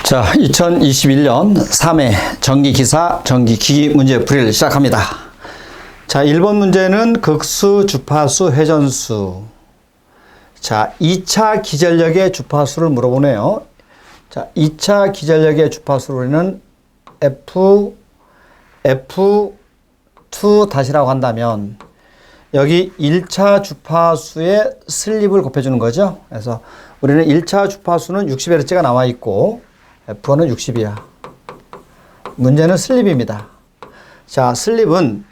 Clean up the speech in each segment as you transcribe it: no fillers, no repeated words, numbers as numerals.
자, 2021년 3회 전기기사, 전기기기 문제 풀이를 시작합니다. 자, 1번 문제는 극수, 주파수, 회전수. 자, 2차 기전력의 주파수를 물어보네요. 자, 2차 기전력의 주파수로는 F2-라고 한다면 여기 1차 주파수의 슬립을 곱해주는 거죠. 그래서 우리는 1차 주파수는 60Hz가 나와 있고 F1은 60이야. 문제는 슬립입니다. 자, 슬립은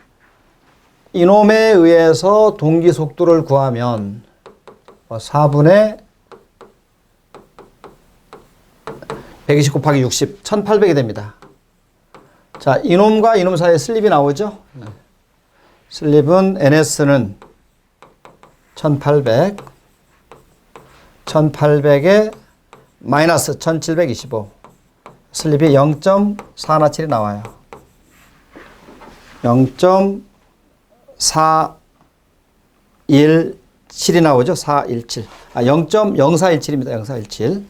이놈에 의해서 동기 속도를 구하면 4분의 120 곱하기 60, 1800이 됩니다. 자, 이놈과 이놈 사이에 슬립이 나오죠? 슬립은 NS는 1800, 1800에 마이너스 1725. 슬립이 0.417이 나와요. 0.417이 나오죠? 417. 0.0417입니다. 0417.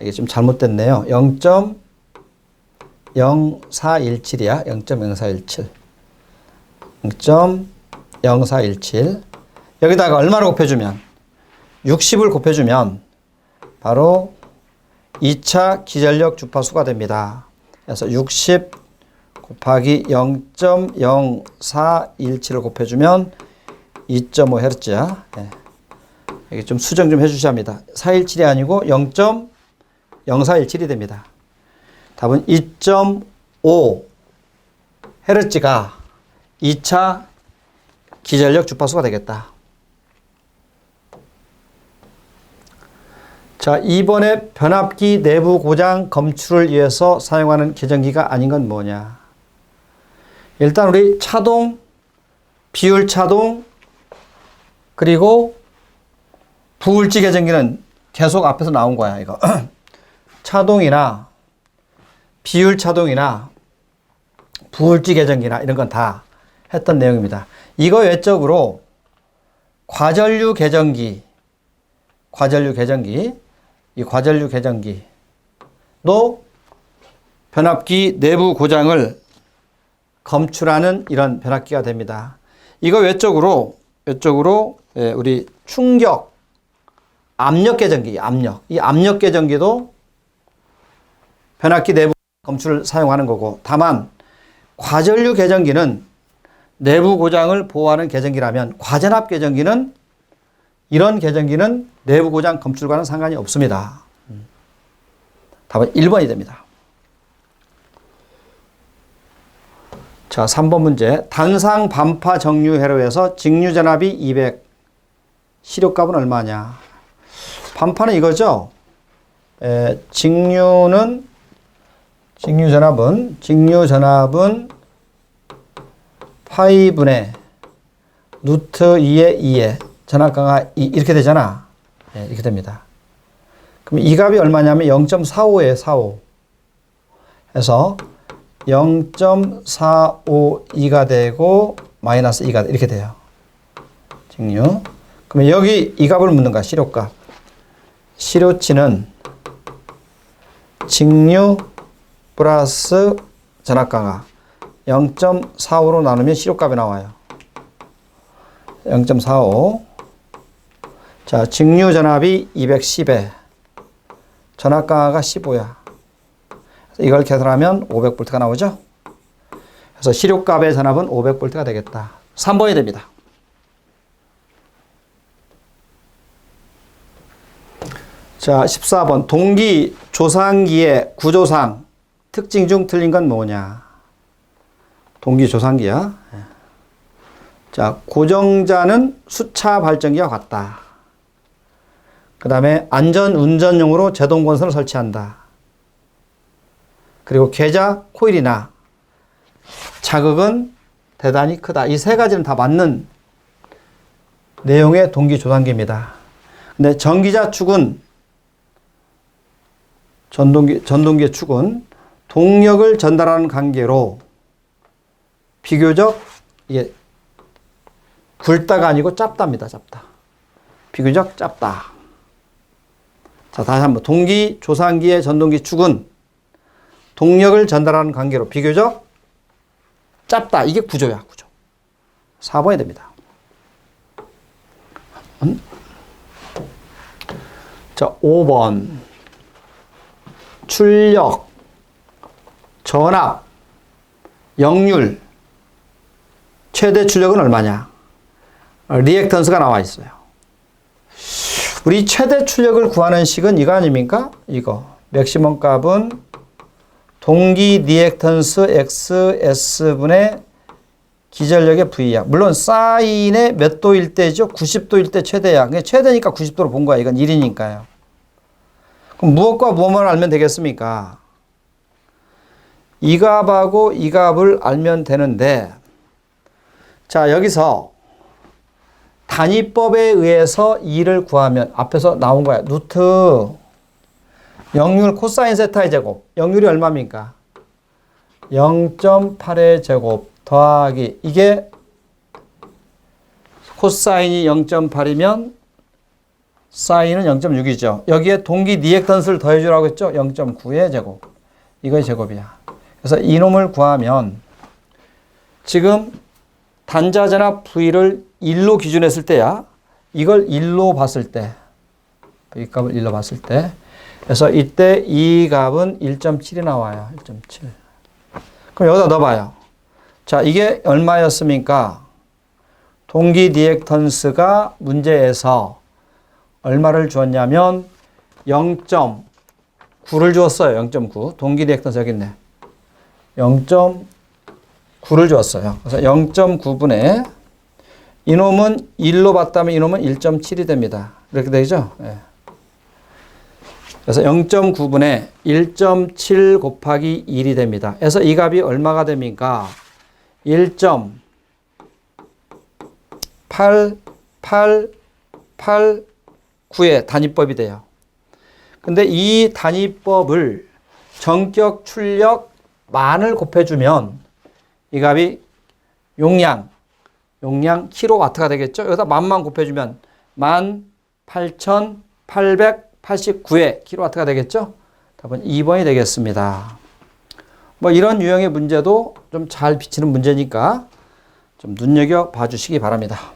이게 좀 잘못됐네요. 0.0417이야. 0.0417. 0.0417. 여기다가 얼마를 곱해주면? 60을 곱해주면 바로 2차 기전력 주파수가 됩니다. 그래서 60 곱하기 0.0417을 곱해주면 2.5Hz야. 네. 이게 좀 수정 좀 해주셔야 합니다. 417이 아니고 0.0417이 됩니다. 답은 2.5Hz가 2차 기전력 주파수가 되겠다. 자, 2번에 변압기 내부 고장 검출을 위해서 사용하는 계정기가 아닌 건 뭐냐? 일단 우리 차동, 비율 차동, 그리고 부울지 계정기는 계속 앞에서 나온 거야, 이거. 차동이나 비율 차동이나 부울지 계정기나 이런 건 다 했던 내용입니다. 이거 외적으로 과전류 계정기, 이 과전류 계정기도 변압기 내부 고장을 검출하는 이런 변압기가 됩니다. 이거 외적으로 우리 충격, 압력 계정기, 이 압력 계정기도 변압기 내부 검출을 사용하는 거고, 다만 과전류 계정기는 내부 고장을 보호하는 계정기라면 과전압 계정기는 이런 계정기는 내부 고장 검출과는 상관이 없습니다. 답은 1번이 됩니다. 자, 3번 문제. 단상 반파 정류 회로에서 직류 전압이 200. 시력값은 얼마냐? 반파는 이거죠. 직류 전압은 파이분의 루트 2의 2에 전압강하 2 이렇게 되잖아. 네, 이렇게 됩니다. 그럼 이 값이 얼마냐면 0.45예요. 45. 해서 0.452가 되고 마이너스 2가 이렇게 돼요. 직류. 그러면 여기 이 값을 묻는 거야. 시료값. 시료치는 직류 플러스 전압강하 0.45로 나누면 시료값이 나와요. 0.45. 자, 직류 전압이 210에 전압강하가 15야. 이걸 계산하면 500V가 나오죠? 그래서 시료값의 전압은 500V가 되겠다. 3번이 됩니다. 자, 14번. 동기 조상기의 구조상 특징 중 틀린 건 뭐냐? 동기 조상기야. 자, 고정자는 수차 발전기와 같다. 그 다음에 안전 운전용으로 제동 건선을 설치한다. 그리고 계좌 코일이나 자극은 대단히 크다. 이 세 가지는 다 맞는 내용의 동기 조상기입니다. 근데 전기자 축은 전동기의 축은 동력을 전달하는 관계로 비교적 이게 굵다가 아니고 짧답니다. 짧다. 비교적 짧다. 자, 다시 한번. 동기 조상기의 전동기 축은 동력을 전달하는 관계로 비교적 짧다. 이게 구조야, 구조. 4번이 됩니다. 자, 5번. 출력, 전압, 역률, 최대 출력은 얼마냐? 리액턴스가 나와 있어요. 우리 최대 출력을 구하는 식은 이거 아닙니까? 이거. 맥시멈 값은 동기 리액턴스 XS분의 기전력의 V야. 물론 사인의 몇 도일 때죠? 90도일 때 최대야. 그냥 최대니까 90도로 본 거야. 이건 1이니까요. 그럼 무엇과 무엇만 알면 되겠습니까? 이 값하고 이 값을 알면 되는데, 자, 여기서 단위법에 의해서 2를 구하면 앞에서 나온 거야. 루트 역률 코사인 세타의 제곱. 역률이 얼마입니까? 0.8의 제곱 더하기 이게 코사인이 0.8이면 사인은 0.6이죠. 여기에 동기 리액턴스를 더해주라고 했죠. 0.9의 제곱. 이거의 제곱이야. 그래서 이놈을 구하면 지금 단자전압 V를 1로 기준했을 때야. 이걸 1로 봤을 때. V 값을 1로 봤을 때. 그래서 이때 이 값은 1.7이 나와요. 1.7. 그럼 여기다 넣어봐요. 자, 이게 얼마였습니까? 동기 리액턴스가 문제에서 얼마를 주었냐면 0.9를 주었어요. 0.9. 동기 리액턴스 여기 있네. 0.9를 주었어요. 그래서 0.9분의 이놈은 1로 봤다면 이놈은 1.7이 됩니다. 이렇게 되죠? 네. 그래서 0.9분의 1.7 곱하기 1이 됩니다. 그래서 이 값이 얼마가 됩니까? 1.8889의 단위법이 돼요. 근데 이 단위법을 전격 출력 만을 곱해주면 이 값이 용량 킬로와트가 되겠죠? 여기다 만만 곱해주면 18,889의 킬로와트가 되겠죠? 답은 2번이 되겠습니다. 뭐 이런 유형의 문제도 좀 잘 비치는 문제니까 좀 눈여겨 봐주시기 바랍니다.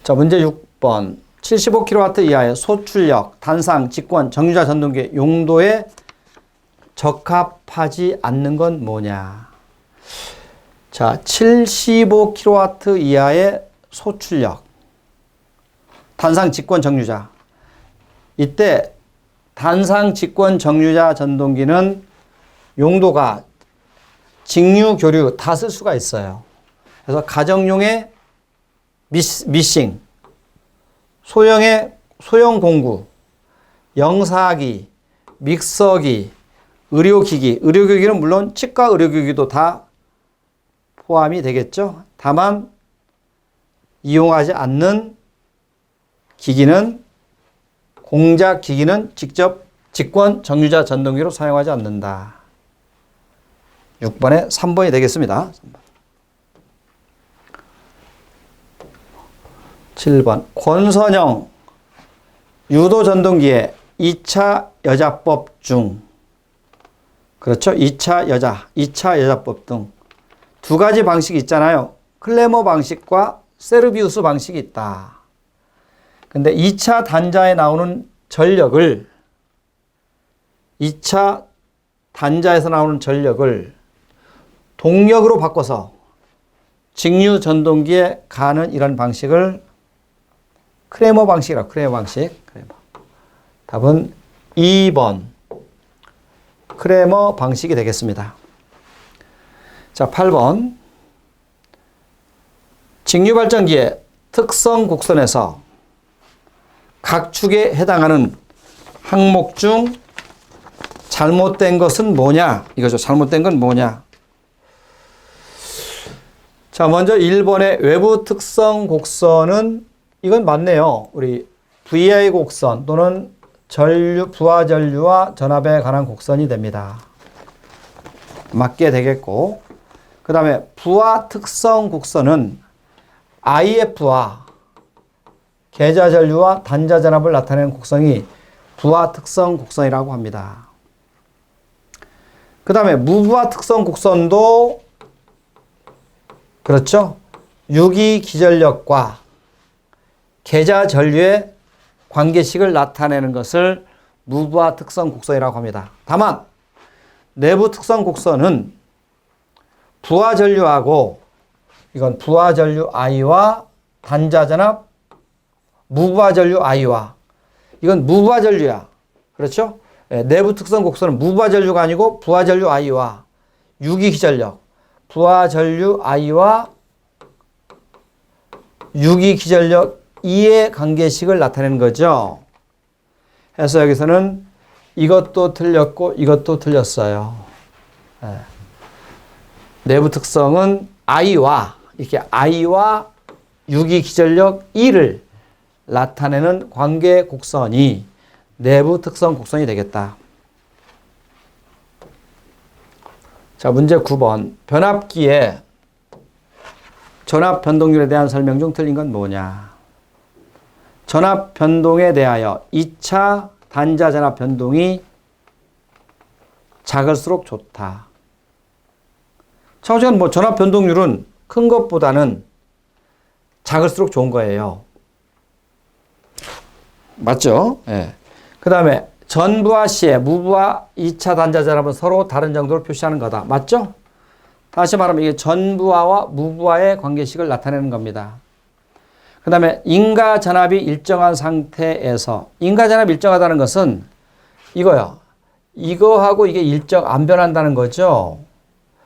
자, 문제 6번. 75kW 이하의 소출력, 단상, 직권, 정유자 전동기 용도에 적합하지 않는 건 뭐냐? 자, 75kW 이하의 소출력, 단상, 직권, 정유자. 이때 단상, 직권, 정유자 전동기는 용도가 직류, 교류 다 쓸 수가 있어요. 그래서 가정용의 미싱, 소형 공구, 영사기, 믹서기, 의료기기. 의료기기는 물론 치과 의료기기도 다 포함이 되겠죠. 다만 이용하지 않는 기기는 공작 기기는 직접 직권 정유자 전동기로 사용하지 않는다. 6번에 3번이 되겠습니다. 7번. 권선영 유도 전동기의 2차 여자법 중, 그렇죠? 2차 여자법 등 두 가지 방식이 있잖아요. 클레머 방식과 세르비우스 방식이 있다. 근데 2차 단자에 나오는 전력을 2차 단자에서 나오는 전력을 동력으로 바꿔서 직류 전동기에 가는 이런 방식을 크레머 방식이라고. 크레머 방식. 답은 2번 크레머 방식이 되겠습니다. 자, 8번. 직류발전기의 특성 곡선에서 각 축에 해당하는 항목 중 잘못된 것은 뭐냐? 이거죠. 잘못된 건 뭐냐? 자, 먼저 1번의 외부 특성 곡선은 이건 맞네요. 우리 VI 곡선 또는 부하 전류와 전압에 관한 곡선이 됩니다. 맞게 되겠고, 그 다음에 부하 특성 곡선은 IF와 계좌 전류와 단자 전압을 나타내는 곡선이 부하 특성 곡선이라고 합니다. 그 다음에 무부하 특성 곡선도 그렇죠. 유기 기전력과 계좌 전류의 관계식을 나타내는 것을 무부하 특성 곡선이라고 합니다. 다만 내부 특성 곡선은 부하 전류하고 이건 부하 전류 I와 단자 전압 무부하 전류 I와 이건 무부하 전류야. 그렇죠? 네, 내부 특성 곡선은 무부하 전류가 아니고 부하 전류 I와 유기 기전력 부하 전류 I와 유기 기전력 E의 관계식을 나타내는 거죠. 해서 여기서는 이것도 틀렸고 이것도 틀렸어요. 네. 내부 특성은 I와 이렇게 I와 유기 기전력 E를 나타내는 관계 곡선이 내부 특성 곡선이 되겠다. 자, 문제 9번. 변압기의 전압 변동률에 대한 설명 중 틀린 건 뭐냐? 전압 변동에 대하여 2차 단자 전압 변동이 작을수록 좋다. 자, 어쨌든 뭐 전압 변동률은 큰 것보다는 작을수록 좋은 거예요. 맞죠? 예. 그 다음에 전부하 시에 무부하 2차 단자 전압은 서로 다른 정도로 표시하는 거다. 맞죠? 다시 말하면 이게 전부하와 무부하의 관계식을 나타내는 겁니다. 그 다음에 인가 전압이 일정한 상태에서 인가 전압이 일정하다는 것은 이거요. 이거하고 이게 일정 안 변한다는 거죠.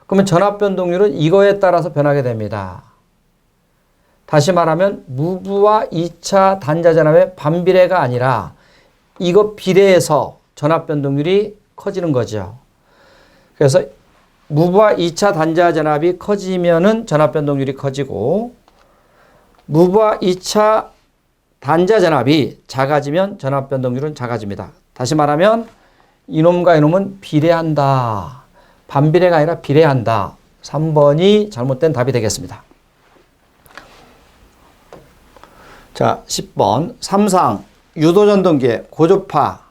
그러면 전압 변동률은 이거에 따라서 변하게 됩니다. 다시 말하면 무부하 2차 단자 전압의 반비례가 아니라 이거 비례해서 전압 변동률이 커지는 거죠. 그래서 무부하 2차 단자 전압이 커지면은 전압 변동률이 커지고 무부하 2차 단자 전압이 작아지면 전압 변동률은 작아집니다. 다시 말하면 이놈과 이놈은 비례한다. 반비례가 아니라 비례한다. 3번이 잘못된 답이 되겠습니다. 자, 10번. 3상 유도전동기의 고조파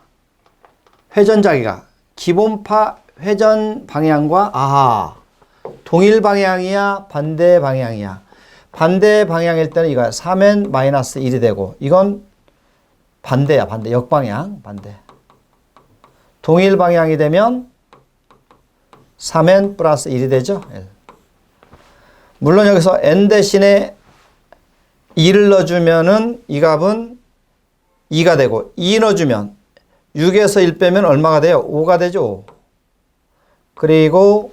회전자기가 기본파 회전 방향과 동일 방향이야 반대 방향이야. 반대 방향일 때는 이거야. 3n 마이너스 1이 되고 이건 반대야. 반대. 역방향. 반대. 동일 방향이 되면 3n 플러스 1이 되죠. 물론 여기서 n 대신에 2를 넣어주면은 이 값은 2가 되고 2 넣어주면 6에서 1 빼면 얼마가 돼요? 5가 되죠. 그리고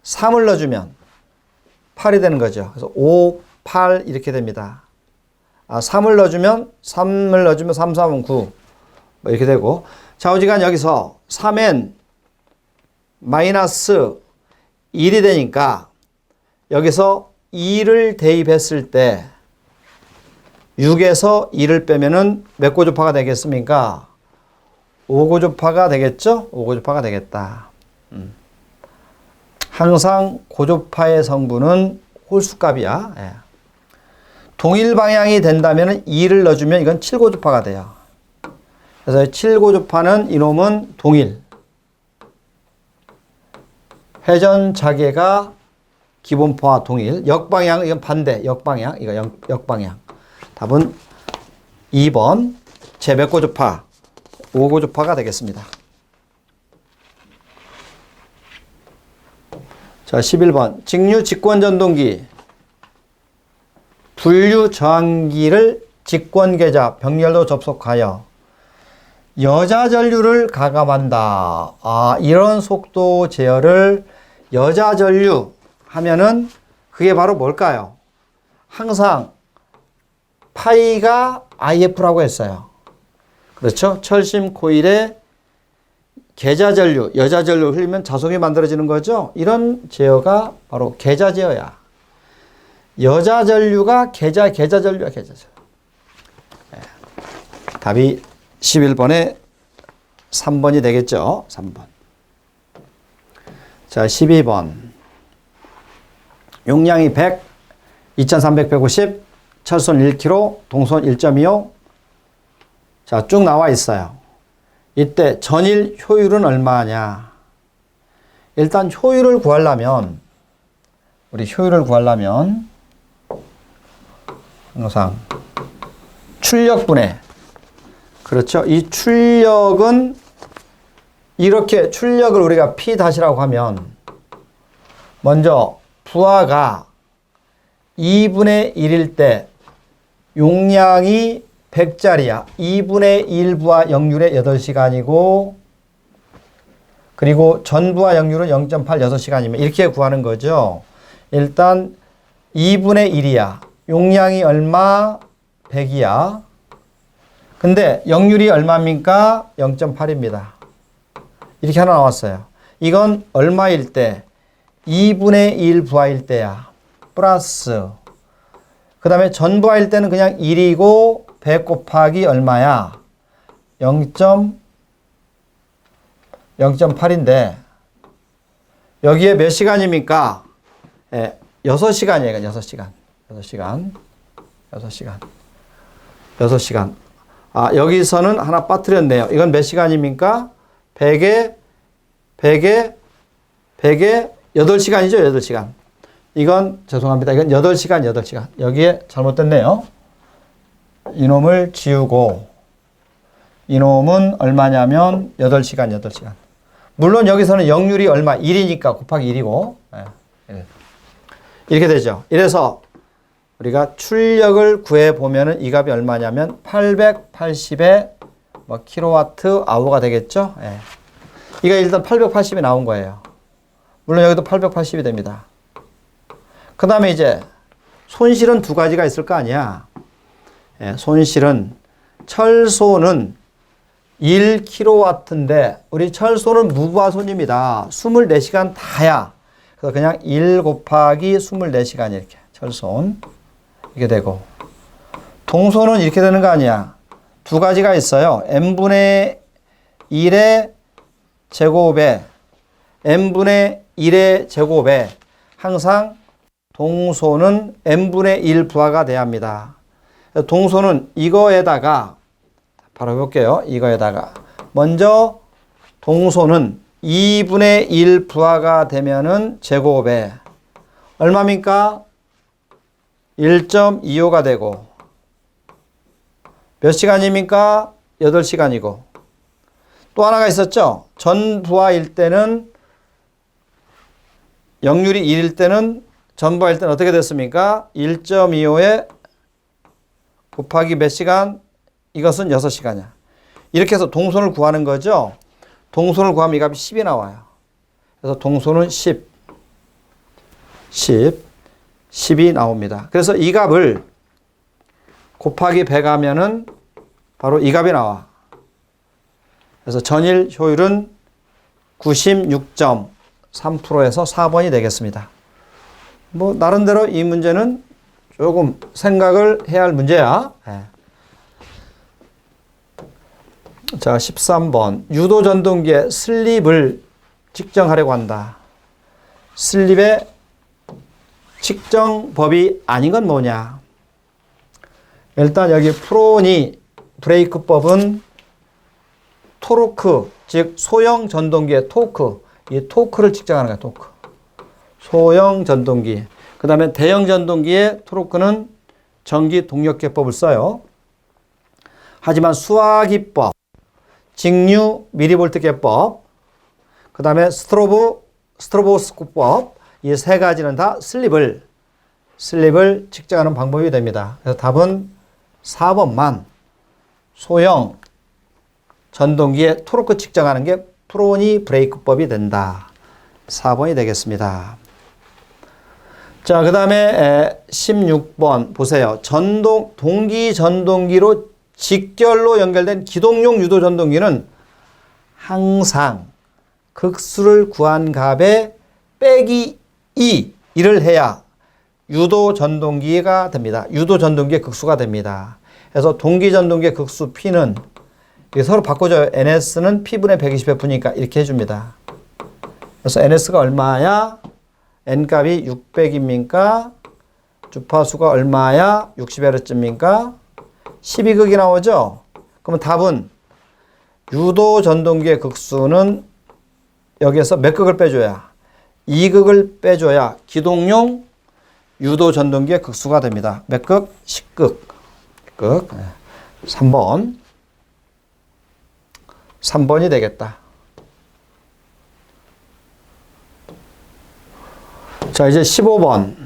3을 넣어주면 8이 되는 거죠. 그래서 5, 8 이렇게 됩니다. 3을 넣어주면 3, 3은 9 뭐 이렇게 되고 좌우지간 여기서 3n 마이너스 1이 되니까 여기서 2를 대입했을 때 6에서 2를 빼면은 몇 고조파가 되겠습니까? 5고조파가 되겠죠? 5고조파가 되겠다. 항상 고조파의 성분은 홀수값이야. 예. 동일 방향이 된다면 2를 넣어주면 이건 7고조파가 돼요. 그래서 7고조파는 이놈은 동일. 회전 자개가 기본파와 동일. 역방향, 이건 반대. 역방향, 이거 역방향. 답은 2번 제 몇 고조파? 5고조파가 되겠습니다. 자, 11번. 직류 직권전동기 분류 저항기를 직권계좌 병렬로 접속하여 여자 전류를 가감한다. 이런 속도 제어를 여자 전류 하면은 그게 바로 뭘까요? 항상 파이가 IF라고 했어요. 그렇죠? 철심 코일에 계좌 전류, 여자 전류 흘리면 자석이 만들어지는 거죠. 이런 제어가 바로 계좌 제어야. 여자 전류가 계좌 전류야, 계좌 전류. 네. 답이 11번에 3번이 되겠죠. 3번. 자, 12번. 용량이 100, 2300, 150, 철손 1kg, 동손 1.25. 자, 쭉 나와 있어요. 이때 전일 효율은 얼마냐? 일단 효율을 구하려면 항상 출력분해. 그렇죠? 이 출력은 이렇게 출력을 우리가 P 다시라고 하면 먼저 부하가 2분의 1일 때 용량이 100짜리야. 2분의 1 부하 역률의 8시간이고 그리고 전부하 역률은 0.8 6시간이면 이렇게 구하는 거죠. 일단 2분의 1이야. 용량이 얼마? 100이야. 근데 역률이 얼마입니까? 0.8입니다. 이렇게 하나 나왔어요. 이건 얼마일 때? 2분의 1 부하일 때야. 플러스 그 다음에 전부하일 때는 그냥 1이고 100 곱하기 얼마야? 0.8인데 여기에 몇 시간입니까? 6시간이에요. 6시간. 아, 여기서는 하나 빠뜨렸네요. 이건 몇 시간입니까? 100에 8시간이죠. 8시간. 이건 죄송합니다. 이건 8시간. 여기에 잘못됐네요. 이놈을 지우고 이놈은 얼마냐면 8시간. 물론 여기서는 역률이 얼마? 1이니까 곱하기 1이고 이렇게 되죠. 이래서 우리가 출력을 구해보면은 이 값이 얼마냐면 880의 킬로와트 아워가 되겠죠. 이거 일단 880이 나온 거예요. 물론 여기도 880이 됩니다. 그 다음에 이제 손실은 두 가지가 있을 거 아니야. 손실은 철소는 1kW인데 우리 철소는 무부하손입니다. 24시간 다야. 그래서 그냥 1 곱하기 24시간 이렇게 철손 이게 되고 동소는 이렇게 되는 거 아니야. 두 가지가 있어요. n분의 1의 제곱에 n분의 1의 제곱에 항상 동소는 n분의 1 부하가 돼야 합니다. 동소는 이거에다가 바로 해볼게요. 이거에다가 먼저 동소는 2분의 1 부하가 되면은 제곱에 얼마입니까? 1.25가 되고 몇 시간입니까? 8시간이고 또 하나가 있었죠. 전부하일 때는 역률이 1일 때는 전부하일 때는 어떻게 됐습니까? 1.25에 곱하기 몇 시간? 이것은 6시간이야. 이렇게 해서 동선을 구하는 거죠. 동선을 구하면 이 값이 10이 나와요. 그래서 동선은 10이 나옵니다. 그래서 이 값을 곱하기 100 하면은 바로 이 값이 나와. 그래서 전일 효율은 96.3%에서 4번이 되겠습니다. 뭐 나름대로 이 문제는 조금 생각을 해야 할 문제야. 자, 13번. 유도 전동기의 슬립을 측정하려고 한다. 슬립의 측정법이 아닌 건 뭐냐? 일단 여기 프로니 브레이크법은 토르크, 즉 소형 전동기의 토크, 이 토크를 측정하는 거야. 토크. 소형 전동기. 그 다음에 대형 전동기의 토르크는 전기 동력계법을 써요. 하지만 수화기법, 직류 미리볼트계법, 그 다음에 스트로보스코법, 이 세 가지는 다 슬립을 측정하는 방법이 됩니다. 그래서 답은 4번만 소형 전동기의 토르크 측정하는 게 프로니 브레이크법이 된다. 4번이 되겠습니다. 자, 그 다음에 16번 보세요. 동기 전동기로 직결로 연결된 기동용 유도 전동기는 항상 극수를 구한 값에 빼기 2를 해야 유도 전동기가 됩니다. 유도 전동기의 극수가 됩니다. 그래서 동기 전동기의 극수 P는 서로 바꿔줘요. NS는 P분의 120F니까 이렇게 해줍니다. 그래서 NS가 얼마야? N값이 600입니까? 주파수가 얼마야? 60Hz입니까? 12극이 나오죠? 그러면 답은 유도 전동기의 극수는 여기에서 몇 극을 빼줘야? 2극을 빼줘야 기동용 유도 전동기의 극수가 됩니다. 몇 극? 10극. 3번. 3번이 되겠다. 자, 이제 15번.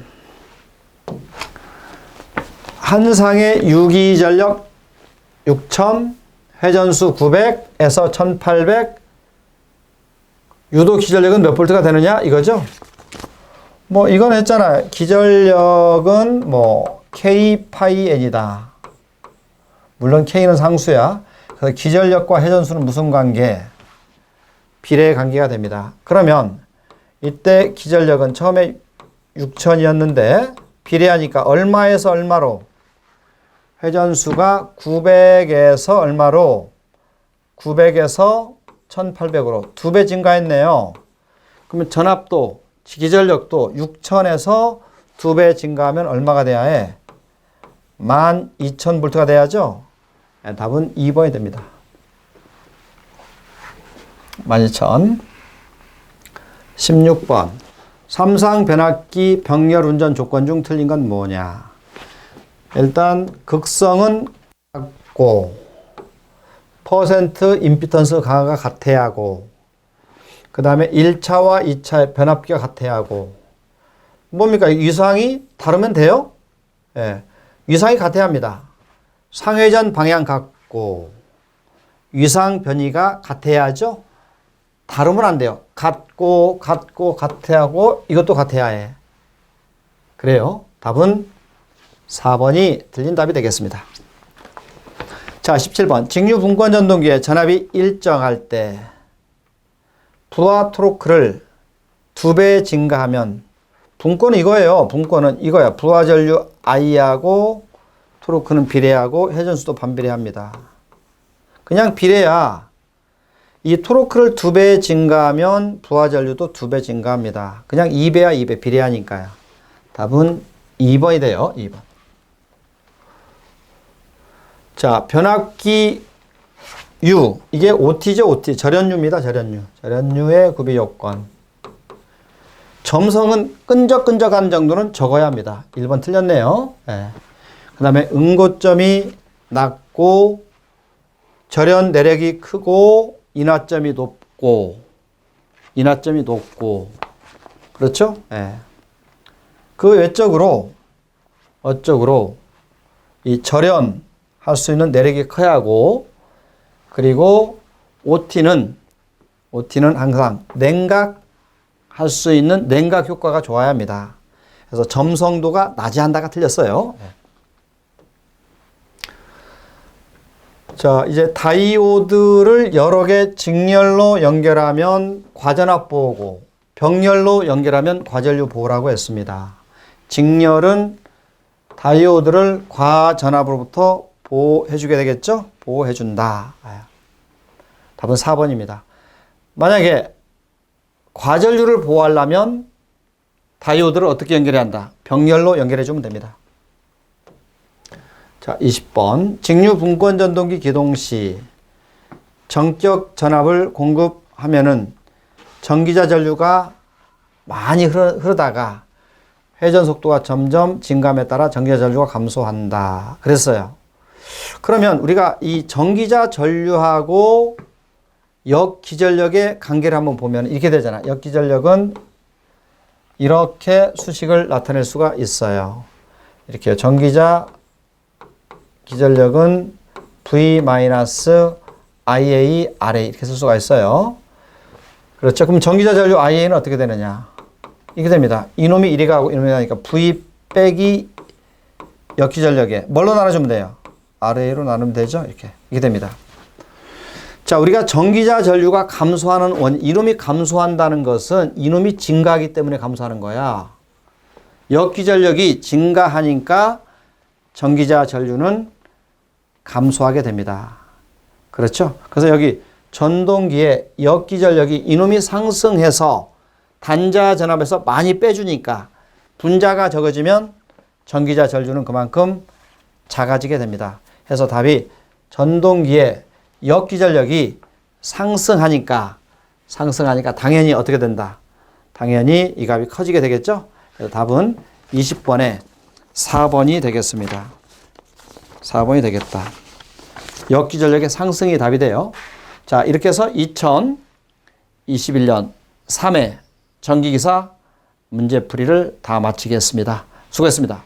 한 상의 유기전력 6000, 회전수 900에서 1800, 유도 기전력은 몇 볼트가 되느냐? 이거죠? 뭐, 이건 했잖아요. 기전력은 뭐, K 파이 N이다. 물론 K는 상수야. 그래서 기전력과 회전수는 무슨 관계? 비례의 관계가 됩니다. 그러면 이때 기전력은 처음에 6000이었는데 비례하니까 얼마에서 얼마로? 회전수가 900에서 얼마로? 900에서 1800으로 2배 증가했네요. 그러면 전압도, 기전력도 6000에서 2배 증가하면 얼마가 돼야 해? 12000V가 돼야죠? 네, 답은 2번이 됩니다. 12000. 16번. 삼상 변압기 병렬 운전 조건 중 틀린 건 뭐냐? 일단 극성은 같고 퍼센트 임피턴스 강화가 같아야 하고 그 다음에 1차와 2차의 변압기가 같아야 하고 뭡니까? 위상이 다르면 돼요? 예, 위상이 같아야 합니다. 상회전 방향 같고 위상 변이가 같아야 하죠? 다르면 안 돼요. 같고 같아야 하고 이것도 같아야 해. 그래요. 답은 4번이 틀린 답이 되겠습니다. 자, 17번. 직류 분권 전동기의 전압이 일정할 때 부하 토르크를 2배 증가하면 분권은 이거예요. 분권은 이거야. 부하 전류 I하고 토르크는 비례하고 회전수도 반비례합니다. 그냥 비례야. 이 토르크를 2배 증가하면 부하 전류도 2배 증가합니다. 그냥 2배야 2배 비례하니까요. 답은 2번이 돼요. 2번. 자, 변압기 U. 이게 OT죠, OT. 절연유입니다, 절연유. 절연유의 구비 요건. 점성은 끈적끈적한 정도는 적어야 합니다. 1번 틀렸네요. 네. 그 다음에 응고점이 낮고, 절연 내력이 크고, 인하점이 높고, 그렇죠? 네. 그 외적으로, 어적으로, 이 절연, 할 수 있는 내력이 커야 하고 그리고 OT는 항상 냉각 할 수 있는 냉각 효과가 좋아야 합니다. 그래서 점성도가 낮아야 한다가 틀렸어요. 자, 이제 다이오드를 여러 개 직렬로 연결하면 과전압 보호고 병렬로 연결하면 과전류 보호라고 했습니다. 직렬은 다이오드를 과전압으로부터 보호해주게 되겠죠? 보호해준다. 답은 4번입니다. 만약에 과전류를 보호하려면 다이오드를 어떻게 연결해야 한다? 병렬로 연결해주면 됩니다. 자, 20번. 직류 분권 전동기 기동 시 전격 전압을 공급하면은 전기자 전류가 많이 흐르다가 회전 속도가 점점 증감에 따라 전기자 전류가 감소한다. 그랬어요. 그러면 우리가 이 전기자 전류하고 역기전력의 관계를 한번 보면 이렇게 되잖아. 역기전력은 이렇게 수식을 나타낼 수가 있어요. 이렇게요. 전기자 기전력은 V-IA RA 이렇게 쓸 수가 있어요. 그렇죠. 그럼 전기자 전류 IA는 어떻게 되느냐? 이렇게 됩니다. 이놈이 이리 가고 이놈이 가니까 V 빼기 역기전력에 뭘로 나눠주면 돼요? RA로 나누면 되죠? 이렇게 됩니다. 자, 우리가 전기자 전류가 감소하는 이놈이 감소한다는 것은 이놈이 증가하기 때문에 감소하는 거야. 역기전력이 증가하니까 전기자 전류는 감소하게 됩니다. 그렇죠? 그래서 여기 전동기의 역기전력이 이놈이 상승해서 단자 전압에서 많이 빼주니까 분자가 적어지면 전기자 전류는 그만큼 작아지게 됩니다. 해서 답이 전동기의 역기전력이 상승하니까 당연히 어떻게 된다? 당연히 이 값이 커지게 되겠죠? 그래서 답은 20번에 4번이 되겠습니다. 4번이 되겠다. 역기전력의 상승이 답이 돼요. 자, 이렇게 해서 2021년 3회 전기기사 문제풀이를 다 마치겠습니다. 수고했습니다.